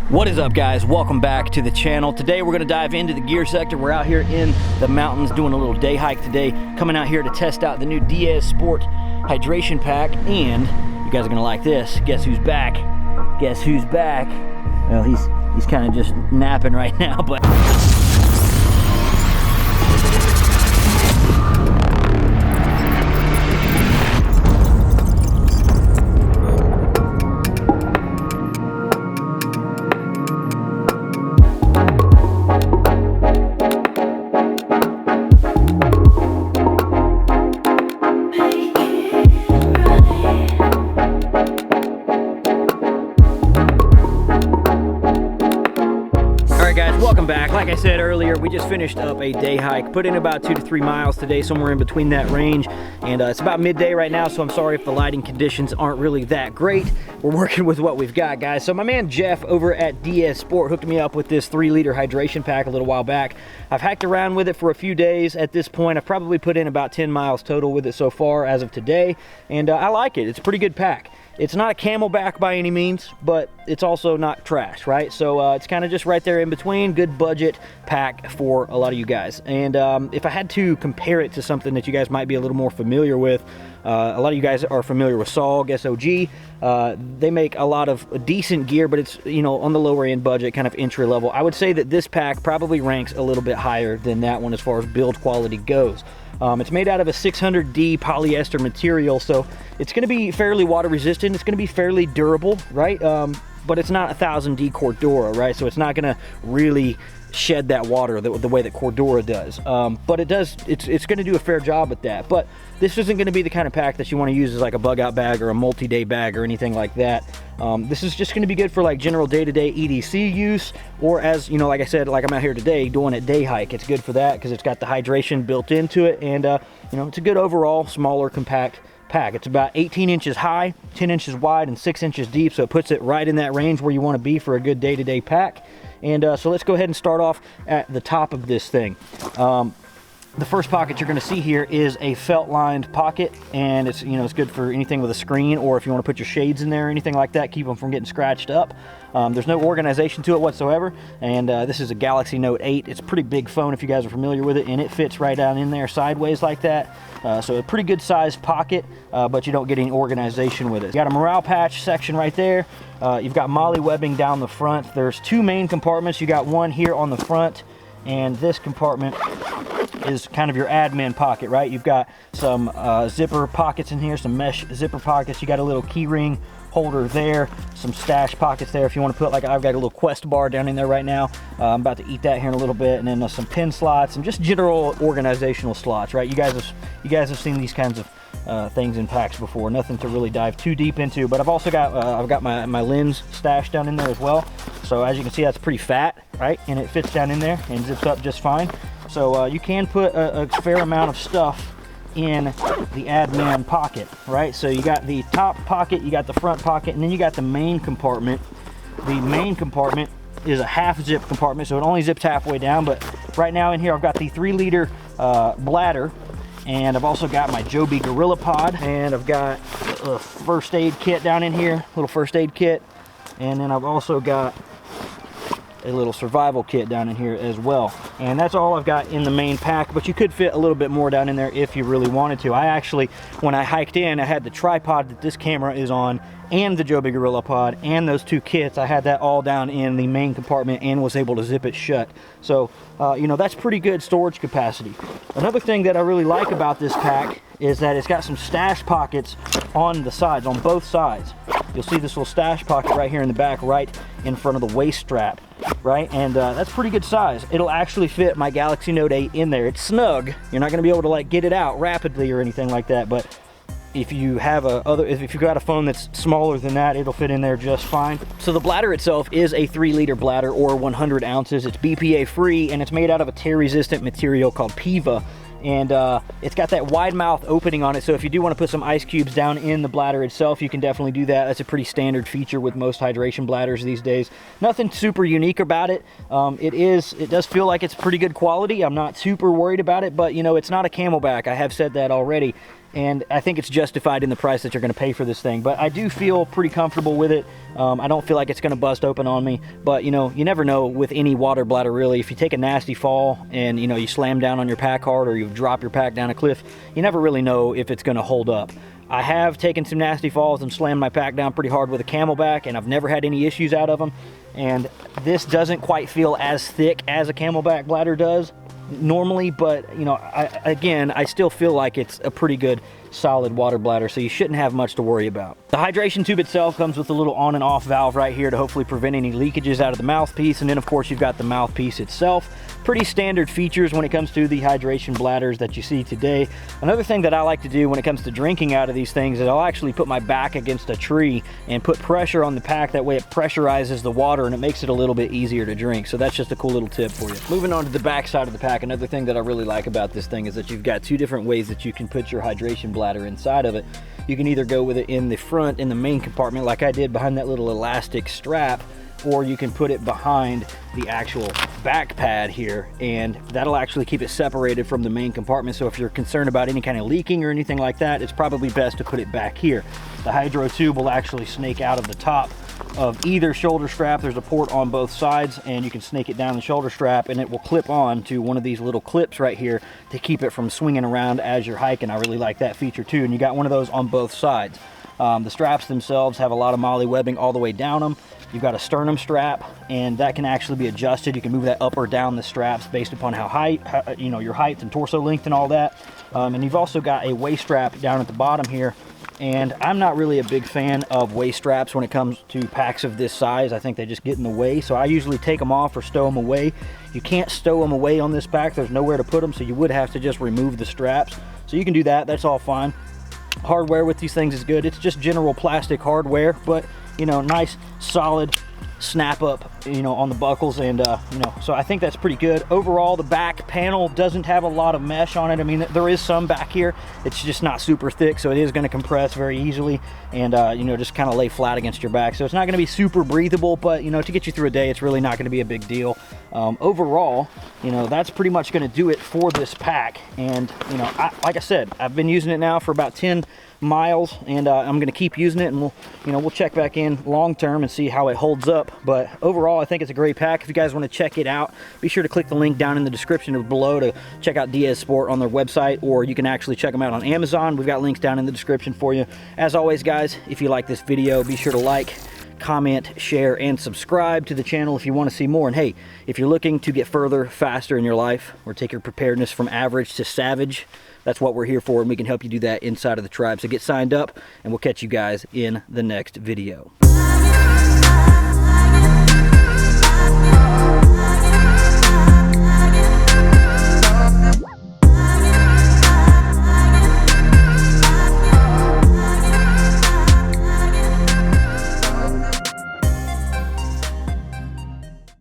What is up, guys? Welcome back to the channel. Today we're going to dive into the gear sector. We're out here in the mountains doing a little day hike today, coming out here to test out the new Diaz Sport hydration pack, and you guys are going to like this. Guess who's back? Guess who's back? Well, he's kind of just napping right now, but back. Like I said earlier, we just finished up a day hike, put in about 2 to 3 miles today, somewhere in between that range, and it's about midday right now, so I'm sorry if the lighting conditions aren't really that great. We're working with what we've got, guys. So my man Jeff over at Diaz Sport hooked me up with this 3-liter hydration pack a little while back. I've hiked around with it for a few days. At this point, I've probably put in about 10 miles total with it so far as of today, and I like it. It's a pretty good pack. It's not a Camelback by any means, but it's also not trash, right? So it's kind of just right there in between. Good budget pack for a lot of you guys. And if I had to compare it to something that you guys might be a little more familiar with, a lot of you guys are familiar with SOG, S-O-G. They make a lot of decent gear, but it's, you know, on the lower end budget, kind of entry level. I would say that this pack probably ranks a little bit higher than that one as far as build quality goes. It's made out of a 600D polyester material, so it's going to be fairly water resistant. It's going to be fairly durable, right? But it's not 1000D Cordura, right? So it's not going to really shed that water the way that Cordura does. But it's going to do a fair job at that. But this isn't going to be the kind of pack that you want to use as like a bug out bag or a multi-day bag or anything like that. This is just going to be good for like general day-to-day EDC use, or as, you know, like I said, like I'm out here today doing a day hike. It's good for that because it's got the hydration built into it, and you know, it's a good overall smaller compact pack. It's about 18 inches high, 10 inches wide, and 6 inches deep, so it puts it right in that range where you want to be for a good day-to-day pack. And so let's go ahead and start off at the top of this thing. The first pocket you're going to see here is a felt lined pocket, and it's, you know, it's good for anything with a screen, or if you want to put your shades in there or anything like that, keep them from getting scratched up. There's no organization to it whatsoever, and this is a Galaxy Note 8. It's a pretty big phone if you guys are familiar with it, and it fits right down in there sideways like that. So a pretty good sized pocket, but you don't get any organization with it. You got a morale patch section right there. You've got MOLLE webbing down the front. There's 2 main compartments. You got one here on the front, and this compartment is kind of your admin pocket, right? You've got some zipper pockets in here, some mesh zipper pockets. You got a little key ring holder there, some stash pockets there if you want to put, like I've got a little Quest bar down in there right now. I'm about to eat that here in a little bit, and then some pin slots and just general organizational slots, right? You guys have seen these kinds of things in packs before. Nothing to really dive too deep into, but I've also got I've got my lens stashed down in there as well. So as you can see, that's pretty fat, right? And it fits down in there and zips up just fine. So you can put a fair amount of stuff in the admin pocket, right? So you got the top pocket, you got the front pocket, and then you got the main compartment. The main compartment is a half zip compartment, so it only zips halfway down. But right now in here, I've got the 3-liter bladder, and I've also got my Joby Gorilla Pod, and I've got a first aid kit down in here, little first aid kit, and then I've also got a little survival kit down in here as well. And that's all I've got in the main pack, but you could fit a little bit more down in there if you really wanted to. I actually, when I hiked in, I had the tripod that this camera is on, and the Joby Gorilla Pod, and those 2 kits. I had that all down in the main compartment and was able to zip it shut. So, you know, that's pretty good storage capacity. Another thing that I really like about this pack is that it's got some stash pockets on the sides, on both sides. You'll see this little stash pocket right here in the back, right in front of the waist strap, right? And that's pretty good size. It'll actually fit my Galaxy Note 8 in there. It's snug. You're not going to be able to like get it out rapidly or anything like that, but if you have if you've got a phone that's smaller than that, it'll fit in there just fine. So the bladder itself is a 3-liter bladder, or 100 ounces. It's BPA free, and it's made out of a tear resistant material called PIVA. And it's got that wide mouth opening on it, so if you do want to put some ice cubes down in the bladder itself, you can definitely do that. That's a pretty standard feature with most hydration bladders these days. Nothing super unique about it. It does feel like it's pretty good quality. I'm not super worried about it, but you know, it's not a Camelback. I have said that already. and I think it's justified in the price that you're going to pay for this thing. But I do feel pretty comfortable with it. I don't feel like it's going to bust open on me, but you know, you never know with any water bladder really. If you take a nasty fall and you know, you slam down on your pack hard, or you drop your pack down a cliff, you never really know if it's going to hold up. I have taken some nasty falls and slammed my pack down pretty hard with a Camelback, and I've never had any issues out of them. And this doesn't quite feel as thick as a Camelback bladder does normally, but you know, I still feel like it's a pretty good solid water bladder, so you shouldn't have much to worry about. The hydration tube itself comes with a little on and off valve right here to hopefully prevent any leakages out of the mouthpiece, and then of course you've got the mouthpiece itself. Pretty standard features when it comes to the hydration bladders that you see today. Another thing that I like to do when it comes to drinking out of these things is I'll actually put my back against a tree and put pressure on the pack. That way it pressurizes the water and it makes it a little bit easier to drink. So that's just a cool little tip for you. Moving on to the back side of the pack, another thing that I really like about this thing is that you've got two different ways that you can put your hydration bladder inside of it. You can either go with it in the front in the main compartment like I did behind that little elastic strap, or you can put it behind the actual back pad here, and that'll actually keep it separated from the main compartment. So if you're concerned about any kind of leaking or anything like that, it's probably best to put it back here. The hydro tube will actually snake out of the top of either shoulder strap. There's a port on both sides, and you can snake it down the shoulder strap, and it will clip on to one of these little clips right here to keep it from swinging around as you're hiking. I really like that feature too, and you got one of those on both sides. The straps themselves have a lot of MOLLE webbing all the way down them. You've got a sternum strap, and that can actually be adjusted. You can move that up or down the straps based upon how high, you know, your height and torso length and all that. And you've also got a waist strap down at the bottom here. And I'm not really a big fan of waist straps when it comes to packs of this size. I think they just get in the way. So I usually take them off or stow them away. You can't stow them away on this pack. There's nowhere to put them, so you would have to just remove the straps. So you can do that. That's all fine. Hardware with these things is good. It's just general plastic hardware, but you know, nice solid snap up, you know, on the buckles, and you know, so I think that's pretty good. Overall, the back panel doesn't have a lot of mesh on it. I mean, there is some back here. It's just not super thick, so it is going to compress very easily, and you know, just kind of lay flat against your back. So it's not going to be super breathable, but you know, to get you through a day, it's really not going to be a big deal. Overall, you know, that's pretty much going to do it for this pack. And you know, like I said, I've been using it now for about 10 miles, and I'm going to keep using it, and we'll check back in long term and see how it holds up. But overall, I think it's a great pack. If you guys want to check it out, be sure to click the link down in the description below to check out Diaz Sport on their website, or you can actually check them out on Amazon. We've got links down in the description for you. As always, guys, if you like this video, be sure to like, comment, share, and subscribe to the channel if you want to see more. And hey, if you're looking to get further, faster in your life, or take your preparedness from average to savage, that's what we're here for, and we can help you do that inside of the tribe. So get signed up, and we'll catch you guys in the next video.